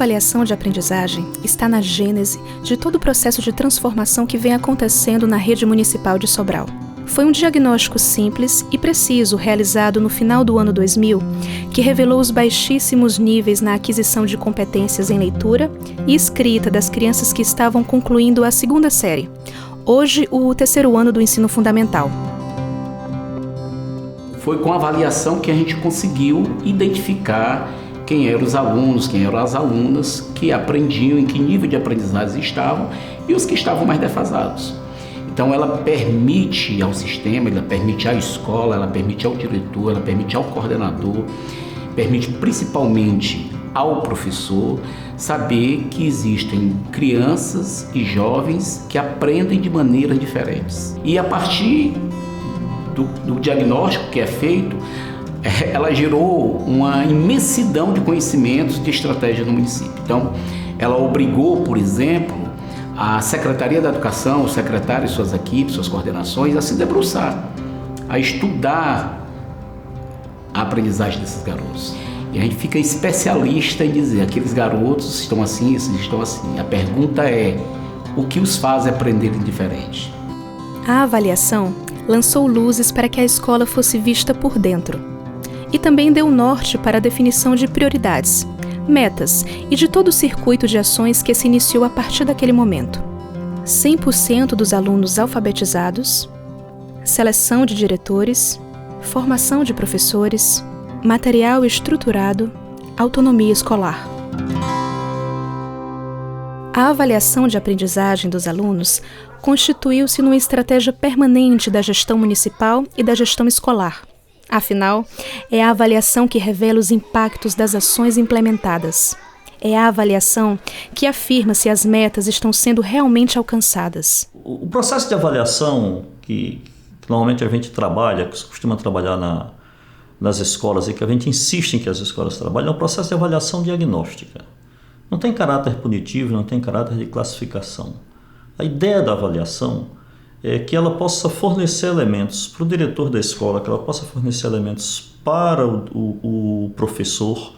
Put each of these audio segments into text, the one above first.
avaliação de aprendizagem está na gênese de todo o processo de transformação que vem acontecendo na rede municipal de Sobral. Foi um diagnóstico simples e preciso realizado no final do ano 2000 que revelou os baixíssimos níveis na aquisição de competências em leitura e escrita das crianças que estavam concluindo a 2ª série, hoje o 3º ano do ensino fundamental. Foi com a avaliação que a gente conseguiu identificar quem eram os alunos, quem eram as alunas que aprendiam, em que nível de aprendizagem estavam e os que estavam mais defasados. Então ela permite ao sistema, ela permite à escola, ela permite ao diretor, ela permite ao coordenador, permite principalmente ao professor saber que existem crianças e jovens que aprendem de maneiras diferentes. E a partir do diagnóstico que é feito, ela gerou uma imensidão de conhecimentos de estratégia no município. Então, ela obrigou, por exemplo, a Secretaria da Educação, o secretário e suas equipes, suas coordenações, a se debruçar, a estudar a aprendizagem desses garotos. E a gente fica especialista em dizer, aqueles garotos estão assim, esses estão assim. A pergunta é, o que os faz aprenderem diferente? A avaliação lançou luzes para que a escola fosse vista por dentro. E também deu norte para a definição de prioridades, metas e de todo o circuito de ações que se iniciou a partir daquele momento. 100% dos alunos alfabetizados, seleção de diretores, formação de professores, material estruturado, autonomia escolar. A avaliação de aprendizagem dos alunos constituiu-se numa estratégia permanente da gestão municipal e da gestão escolar. Afinal, é a avaliação que revela os impactos das ações implementadas. É a avaliação que afirma se as metas estão sendo realmente alcançadas. O processo de avaliação que normalmente a gente trabalha, que costuma trabalhar nas escolas e que a gente insiste em que as escolas trabalhem, é um processo de avaliação diagnóstica. Não tem caráter punitivo, não tem caráter de classificação. A ideia da avaliação é que ela possa fornecer elementos para o diretor da escola, que ela possa fornecer elementos para o professor,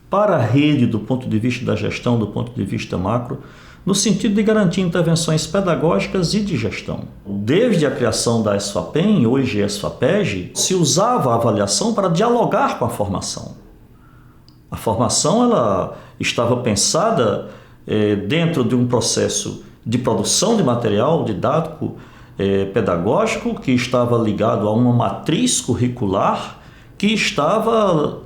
para a rede do ponto de vista da gestão, do ponto de vista macro, no sentido de garantir intervenções pedagógicas e de gestão. Desde a criação da ESFAPEM, hoje ESFAPEG, se usava a avaliação para dialogar com a formação. A formação ela estava pensada dentro de um processo de produção de material didático, pedagógico, que estava ligado a uma matriz curricular, que estava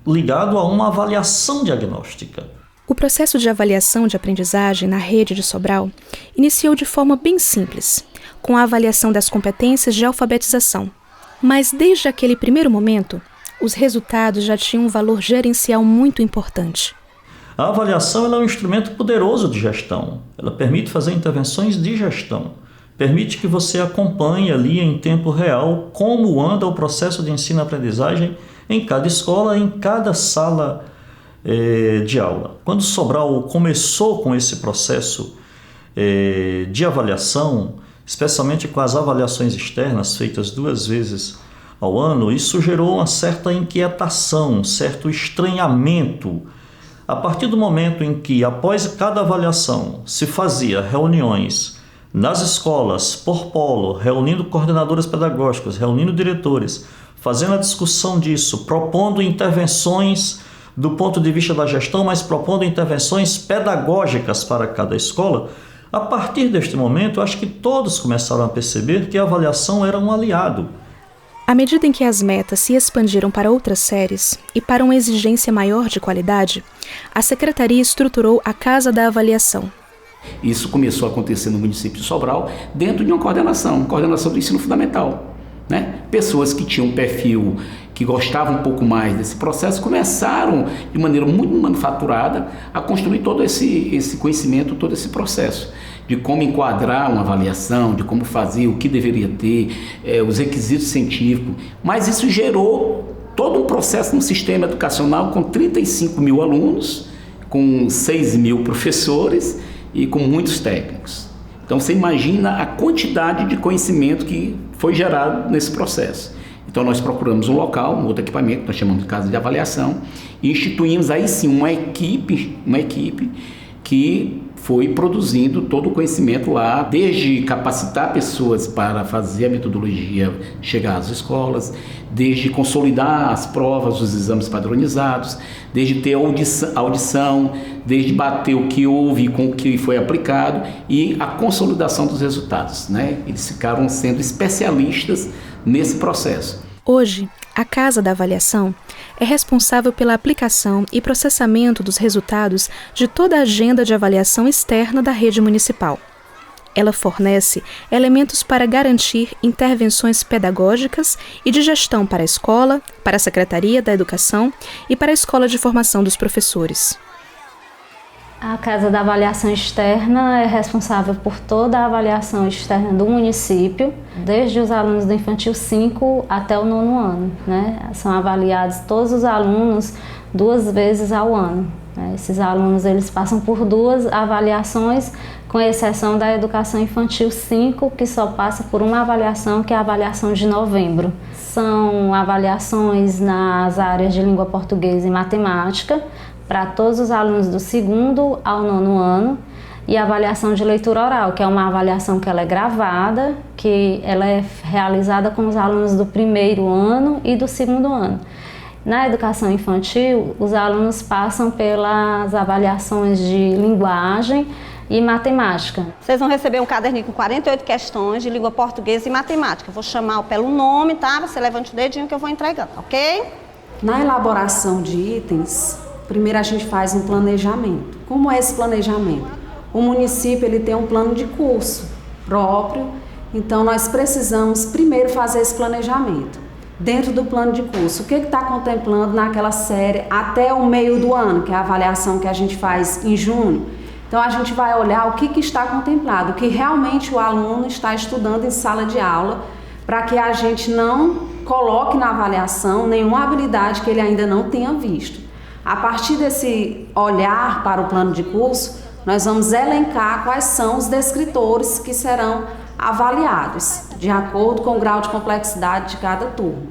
ligado a uma avaliação diagnóstica. O processo de avaliação de aprendizagem na rede de Sobral iniciou de forma bem simples, com a avaliação das competências de alfabetização. Mas desde aquele primeiro momento, os resultados já tinham um valor gerencial muito importante. A avaliação ela é um instrumento poderoso de gestão. Ela permite fazer intervenções de gestão. Permite que você acompanhe ali em tempo real como anda o processo de ensino-aprendizagem em cada escola, em cada sala de aula. Quando Sobral começou com esse processo de avaliação, especialmente com as avaliações externas feitas 2 vezes ao ano, isso gerou uma certa inquietação, um certo estranhamento. A partir do momento em que, após cada avaliação, se fazia reuniões nas escolas, por polo, reunindo coordenadores pedagógicos, reunindo diretores, fazendo a discussão disso, propondo intervenções do ponto de vista da gestão, mas propondo intervenções pedagógicas para cada escola, a partir deste momento, acho que todos começaram a perceber que a avaliação era um aliado. À medida em que as metas se expandiram para outras séries e para uma exigência maior de qualidade, a Secretaria estruturou a Casa da Avaliação. Isso começou a acontecer no município de Sobral dentro de uma coordenação do ensino fundamental. Pessoas que tinham um perfil, que gostavam um pouco mais desse processo, começaram de maneira muito manufaturada a construir todo esse conhecimento, todo esse processo de como enquadrar uma avaliação, de como fazer, o que deveria ter, os requisitos científicos. Mas isso gerou todo um processo no sistema educacional com 35 mil alunos, com 6 mil professores e com muitos técnicos. Então você imagina a quantidade de conhecimento que foi gerado nesse processo. Então nós procuramos um local, um outro equipamento, nós chamamos de casa de avaliação, e instituímos aí sim uma equipe que foi produzindo todo o conhecimento lá, desde capacitar pessoas para fazer a metodologia chegar às escolas, desde consolidar as provas, os exames padronizados, desde ter audição, desde bater o que houve com o que foi aplicado e a consolidação dos resultados, né? Eles ficaram sendo especialistas nesse processo. Hoje, a Casa da Avaliação é responsável pela aplicação e processamento dos resultados de toda a agenda de avaliação externa da rede municipal. Ela fornece elementos para garantir intervenções pedagógicas e de gestão para a escola, para a Secretaria da Educação e para a Escola de Formação dos Professores. A Casa da Avaliação Externa é responsável por toda a avaliação externa do município, desde os alunos do Infantil 5 até o 9º ano, né? São avaliados todos os alunos 2 vezes ao ano. Esses alunos eles passam por 2 avaliações, com exceção da Educação Infantil 5, que só passa por uma avaliação, que é a avaliação de novembro. São avaliações nas áreas de língua portuguesa e matemática, para todos os alunos do 2º ao 9º ano, e a avaliação de leitura oral, que é uma avaliação que ela é gravada, que ela é realizada com os alunos do 1º ano e do 2º ano. Na educação infantil, os alunos passam pelas avaliações de linguagem e matemática. Vocês vão receber um caderninho com 48 questões de língua portuguesa e matemática. Eu vou chamar pelo nome, tá? Você levante o dedinho que eu vou entregando, ok? Na elaboração de itens, primeiro a gente faz um planejamento. Como é esse planejamento? O município ele tem um plano de curso próprio, então nós precisamos primeiro fazer esse planejamento. Dentro do plano de curso, o que está contemplando naquela série até o meio do ano, que é a avaliação que a gente faz em junho. Então a gente vai olhar o que está contemplado, o que realmente o aluno está estudando em sala de aula, para que a gente não coloque na avaliação nenhuma habilidade que ele ainda não tenha visto. A partir desse olhar para o plano de curso, nós vamos elencar quais são os descritores que serão avaliados, de acordo com o grau de complexidade de cada turma.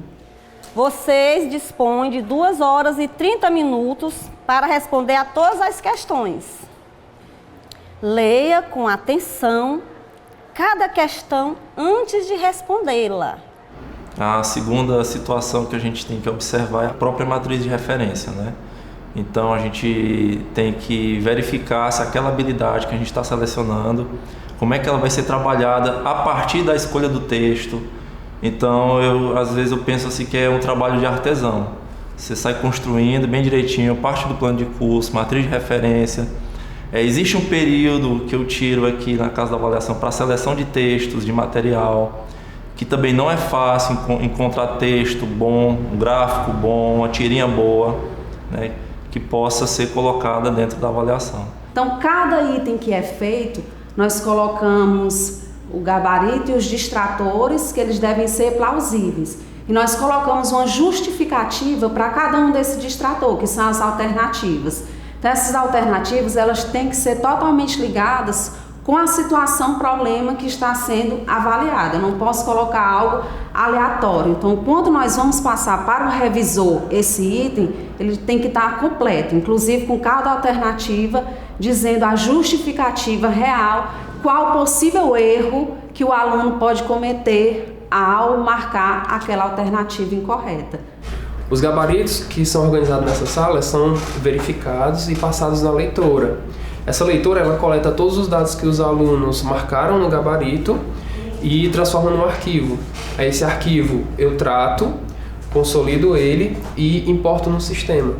Vocês dispõem de 2 horas e 30 minutos para responder a todas as questões. Leia com atenção cada questão antes de respondê-la. A segunda situação que a gente tem que observar é a própria matriz de referência, né? Então a gente tem que verificar se aquela habilidade que a gente está selecionando, como é que ela vai ser trabalhada a partir da escolha do texto. Então às vezes eu penso assim que é um trabalho de artesão. Você sai construindo bem direitinho, parte do plano de curso, matriz de referência. Existe um período que eu tiro aqui na Casa da Avaliação para seleção de textos, de material, que também não é fácil encontrar texto bom, um gráfico bom, uma tirinha boa, né, que possa ser colocada dentro da avaliação. Então, cada item que é feito, nós colocamos o gabarito e os distratores, que eles devem ser plausíveis. E nós colocamos uma justificativa para cada um desse distrator, que são as alternativas. Então, essas alternativas, elas têm que ser totalmente ligadas com a situação, problema que está sendo avaliada. Eu não posso colocar algo aleatório. Então, quando nós vamos passar para o revisor esse item, ele tem que estar completo, inclusive com cada alternativa, dizendo a justificativa real, qual possível erro que o aluno pode cometer ao marcar aquela alternativa incorreta. Os gabaritos que são organizados nessa sala são verificados e passados na leitora. Essa leitora ela coleta todos os dados que os alunos marcaram no gabarito e transforma num arquivo. Aí esse arquivo eu trato, consolido ele e importo no sistema.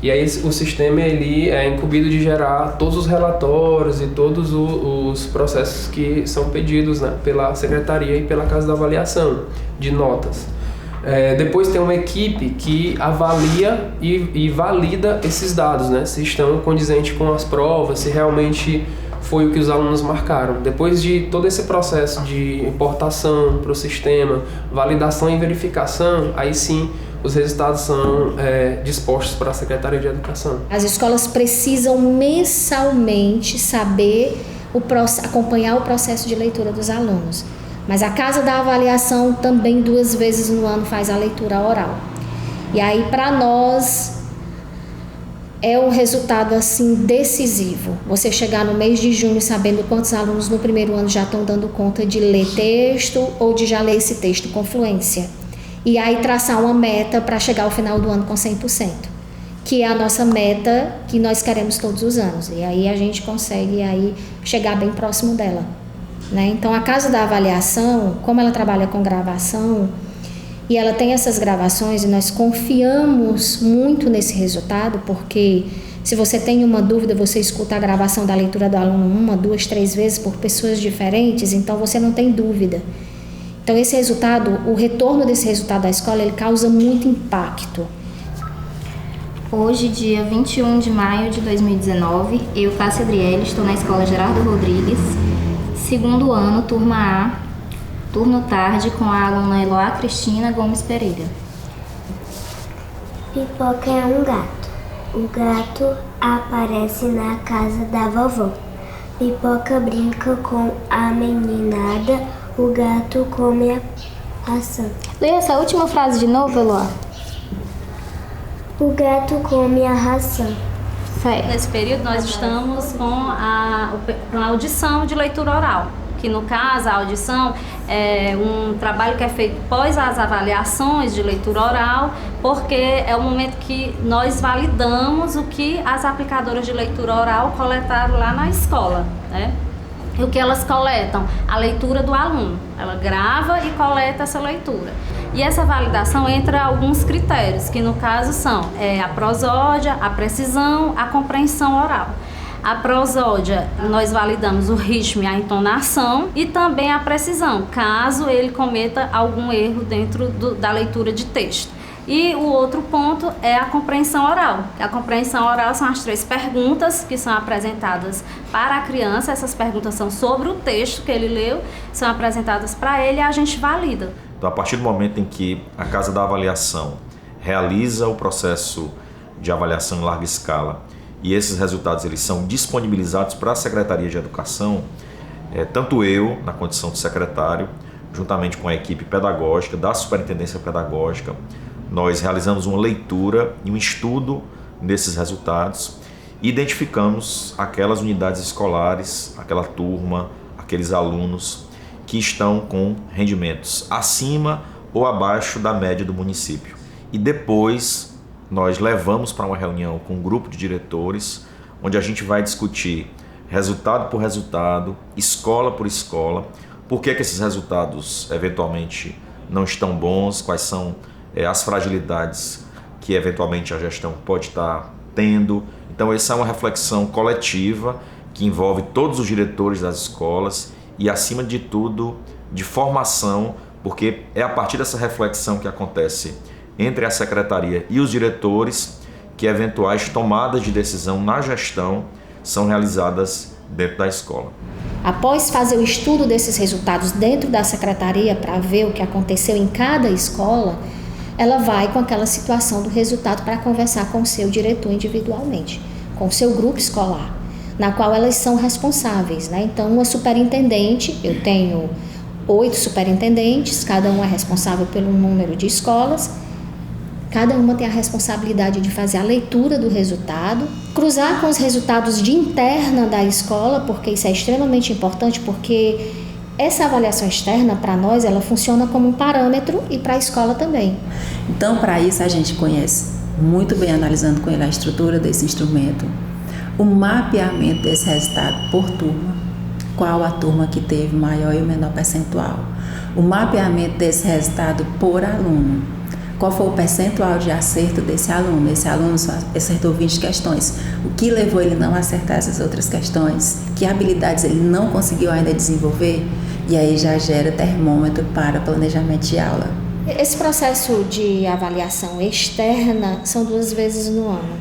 E aí o sistema ele é incumbido de gerar todos os relatórios e todos os processos que são pedidos, né, pela Secretaria e pela Casa da Avaliação de notas. Depois tem uma equipe que avalia e valida esses dados, né? Se estão condizentes com as provas, se realmente foi o que os alunos marcaram. Depois de todo esse processo de importação para o sistema, validação e verificação, aí sim os resultados são dispostos para a Secretaria de Educação. As escolas precisam mensalmente saber acompanhar o processo de leitura dos alunos. Mas a Casa da Avaliação também 2 vezes no ano faz a leitura oral. E aí, para nós, é um resultado assim decisivo. Você chegar no mês de junho sabendo quantos alunos no primeiro ano já estão dando conta de ler texto ou de já ler esse texto com fluência. E aí traçar uma meta para chegar ao final do ano com 100%, que é a nossa meta que nós queremos todos os anos. E aí a gente consegue aí chegar bem próximo dela, né? Então a Casa da Avaliação, como ela trabalha com gravação, e ela tem essas gravações e nós confiamos muito nesse resultado, porque se você tem uma dúvida, você escuta a gravação da leitura do aluno 1, 2, 3 vezes por pessoas diferentes, então você não tem dúvida. Então esse resultado, o retorno desse resultado da escola, ele causa muito impacto. Hoje, dia 21 de maio de 2019, eu, Cássia Adriele, estou na Escola Gerardo Rodrigues, segundo ano, turma A, turno tarde, com a aluna Eloá Cristina Gomes Pereira. Pipoca é um gato. O gato aparece na casa da vovó. Pipoca brinca com a meninada. O gato come a ração. Leia essa última frase de novo, Eloá. O gato come a ração. Nesse período nós estamos com a audição de leitura oral, que no caso a audição é um trabalho que é feito após as avaliações de leitura oral, porque é o momento que nós validamos o que as aplicadoras de leitura oral coletaram lá na escola, né? E o que elas coletam? A leitura do aluno. Ela grava e coleta essa leitura. E essa validação entra alguns critérios, que no caso são a prosódia, a precisão, a compreensão oral. A prosódia, nós validamos o ritmo e a entonação e também a precisão, caso ele cometa algum erro dentro da leitura de texto. E o outro ponto é a compreensão oral. A compreensão oral são as 3 perguntas que são apresentadas para a criança. Essas perguntas são sobre o texto que ele leu, são apresentadas para ele e a gente valida. Então, a partir do momento em que a Casa da Avaliação realiza o processo de avaliação em larga escala e esses resultados eles são disponibilizados para a Secretaria de Educação, tanto eu, na condição de secretário, juntamente com a equipe pedagógica da Superintendência Pedagógica, nós realizamos uma leitura e um estudo desses resultados e identificamos aquelas unidades escolares, aquela turma, aqueles alunos que estão com rendimentos acima ou abaixo da média do município. E depois nós levamos para uma reunião com um grupo de diretores, onde a gente vai discutir resultado por resultado, escola por escola, por que esses resultados eventualmente não estão bons, quais são as fragilidades que eventualmente a gestão pode estar tendo. Então essa é uma reflexão coletiva que envolve todos os diretores das escolas e, acima de tudo, de formação, porque é a partir dessa reflexão que acontece entre a secretaria e os diretores que eventuais tomadas de decisão na gestão são realizadas dentro da escola. Após fazer o estudo desses resultados dentro da secretaria para ver o que aconteceu em cada escola, ela vai com aquela situação do resultado para conversar com o seu diretor individualmente, com o seu grupo escolar, na qual elas são responsáveis, né? Então, uma superintendente, eu tenho 8 superintendentes, cada um é responsável pelo número de escolas, cada uma tem a responsabilidade de fazer a leitura do resultado, cruzar com os resultados de interna da escola, porque isso é extremamente importante, porque essa avaliação externa, para nós, ela funciona como um parâmetro e para a escola também. Então, para isso, a gente conhece muito bem, analisando com ele a estrutura desse instrumento, o mapeamento desse resultado por turma, qual a turma que teve maior e o menor percentual, o mapeamento desse resultado por aluno, qual foi o percentual de acerto desse aluno. Esse aluno só acertou 20 questões. O que levou ele não a acertar essas outras questões? Que habilidades ele não conseguiu ainda desenvolver? E aí já gera termômetro para planejamento de aula. Esse processo de avaliação externa são 2 vezes no ano,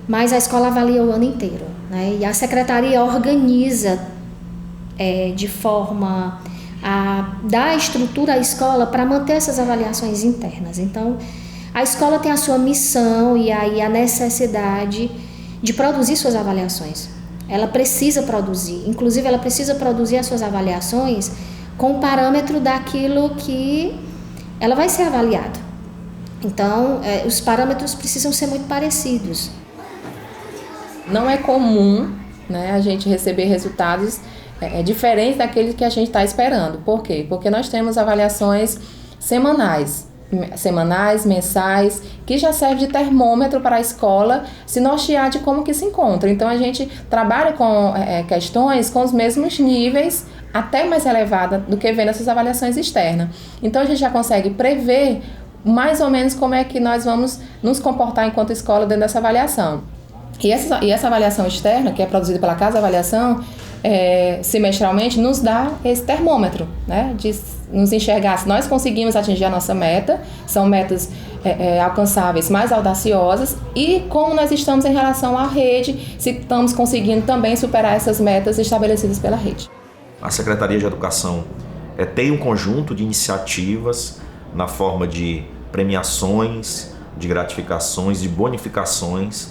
mas a escola avalia o ano inteiro, né? E a secretaria organiza de forma a dar estrutura à escola para manter essas avaliações internas. Então, a escola tem a sua missão e aí a necessidade de produzir suas avaliações. Ela precisa produzir, inclusive ela precisa produzir as suas avaliações com o parâmetro daquilo que ela vai ser avaliada. Então, os parâmetros precisam ser muito parecidos. Não é comum, né, a gente receber resultados diferentes daqueles que a gente está esperando. Por quê? Porque nós temos avaliações semanais, mensais, que já serve de termômetro para a escola se nortear de como que se encontra. Então, a gente trabalha com questões com os mesmos níveis, até mais elevada do que vendo essas avaliações externas. Então, a gente já consegue prever mais ou menos como é que nós vamos nos comportar enquanto escola dentro dessa avaliação. E essa avaliação externa, que é produzida pela Casa de Avaliação, semestralmente, nos dá esse termômetro, né, de nos enxergar se nós conseguimos atingir a nossa meta, são metas alcançáveis mais audaciosas, e como nós estamos em relação à rede, se estamos conseguindo também superar essas metas estabelecidas pela rede. A Secretaria de Educação tem um conjunto de iniciativas na forma de premiações, de gratificações, de bonificações.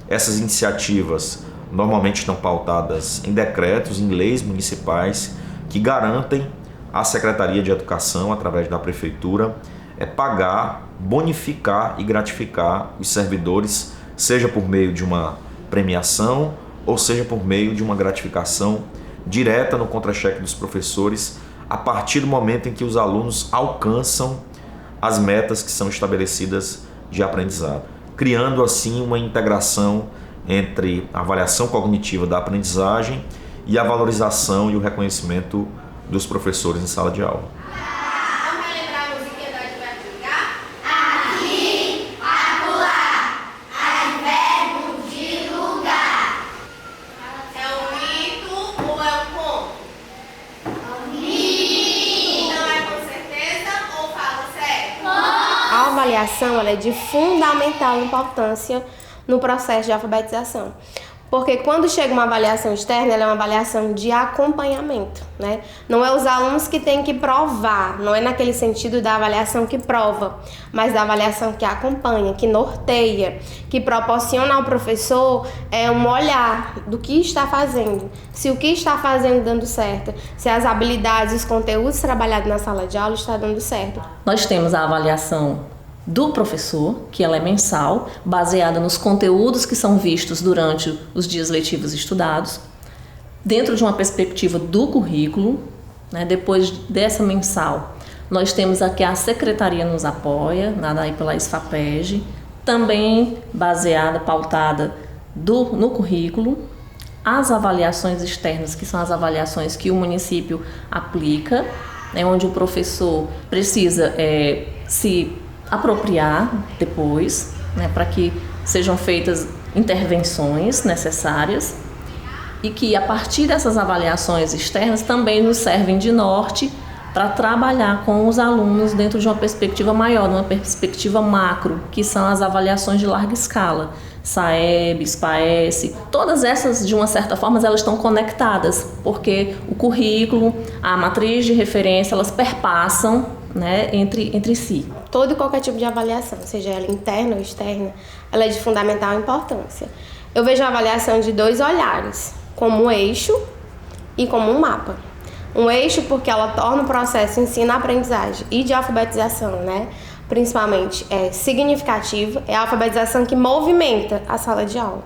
Essas iniciativas normalmente estão pautadas em decretos, em leis municipais que garantem à Secretaria de Educação, através da Prefeitura, pagar, bonificar e gratificar os servidores, seja por meio de uma premiação ou seja por meio de uma gratificação direta no contra-cheque dos professores, a partir do momento em que os alunos alcançam as metas que são estabelecidas de aprendizado, criando assim uma integração entre a avaliação cognitiva da aprendizagem e a valorização e o reconhecimento dos professores em sala de aula. A avaliação ela é de fundamental importância no processo de alfabetização. Porque quando chega uma avaliação externa, ela é uma avaliação de acompanhamento, né? Não é os alunos que têm que provar, não é naquele sentido da avaliação que prova, mas da avaliação que acompanha, que norteia, que proporciona ao professor um olhar do que está fazendo, se o que está fazendo dando certo, se as habilidades, os conteúdos trabalhados na sala de aula estão dando certo. Nós temos a avaliação do professor, que ela é mensal, baseada nos conteúdos que são vistos durante os dias letivos estudados, dentro de uma perspectiva do currículo, né? Depois dessa mensal, nós temos aqui a Secretaria nos apoia, nada aí pela SFAPEG, também baseada, pautada no currículo, as avaliações externas, que são as avaliações que o município aplica, onde o professor precisa se apropriar depois, né, para que sejam feitas intervenções necessárias e que a partir dessas avaliações externas também nos servem de norte para trabalhar com os alunos dentro de uma perspectiva maior, uma perspectiva macro, que são as avaliações de larga escala, SAEB, SPAES, todas essas de uma certa forma elas estão conectadas, porque o currículo, a matriz de referência, elas perpassam, né, entre si. Todo e qualquer tipo de avaliação, seja ela interna ou externa, ela é de fundamental importância. Eu vejo a avaliação de dois olhares, como um eixo e como um mapa. Um eixo porque ela torna o processo ensino-aprendizagem e de alfabetização, né, principalmente significativo, é a alfabetização que movimenta a sala de aula.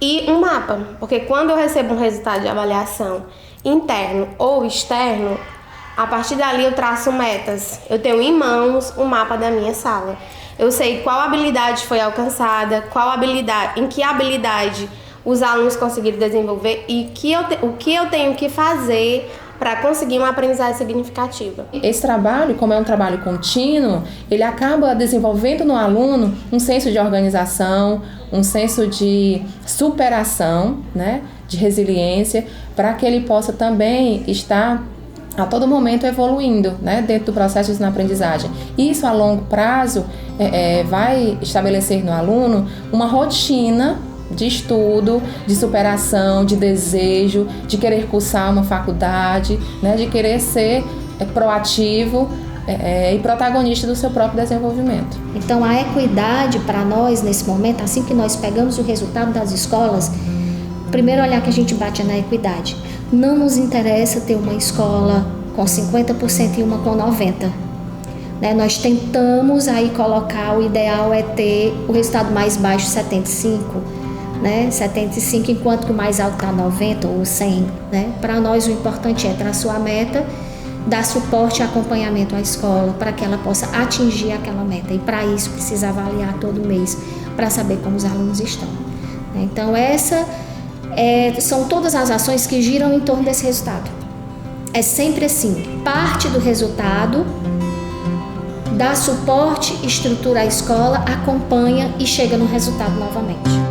E um mapa, porque quando eu recebo um resultado de avaliação interno ou externo, a partir dali eu traço metas. Eu tenho em mãos um mapa da minha sala. Eu sei qual habilidade foi alcançada, em que habilidade os alunos conseguiram desenvolver e o que eu tenho que fazer para conseguir uma aprendizagem significativa. Esse trabalho, como é um trabalho contínuo, ele acaba desenvolvendo no aluno um senso de organização, um senso de superação, né, de resiliência, para que ele possa também estar a todo momento evoluindo, né, dentro do processo de ensino-aprendizagem. Isso a longo prazo vai estabelecer no aluno uma rotina de estudo, de superação, de desejo, de querer cursar uma faculdade, né, de querer ser proativo e protagonista do seu próprio desenvolvimento. Então a equidade para nós nesse momento, assim que nós pegamos o resultado das escolas, o primeiro olhar que a gente bate é na equidade. Não nos interessa ter uma escola com 50% e uma com 90%. Né? Nós tentamos aí colocar, o ideal é ter o resultado mais baixo, 75%, né? 75%, enquanto que o mais alto está 90% ou 100%. Né? Para nós o importante é traçar a meta, dar suporte e acompanhamento à escola para que ela possa atingir aquela meta. E para isso precisa avaliar todo mês para saber como os alunos estão. Então são todas as ações que giram em torno desse resultado. É sempre assim, parte do resultado, dá suporte, estrutura a escola, acompanha e chega no resultado novamente.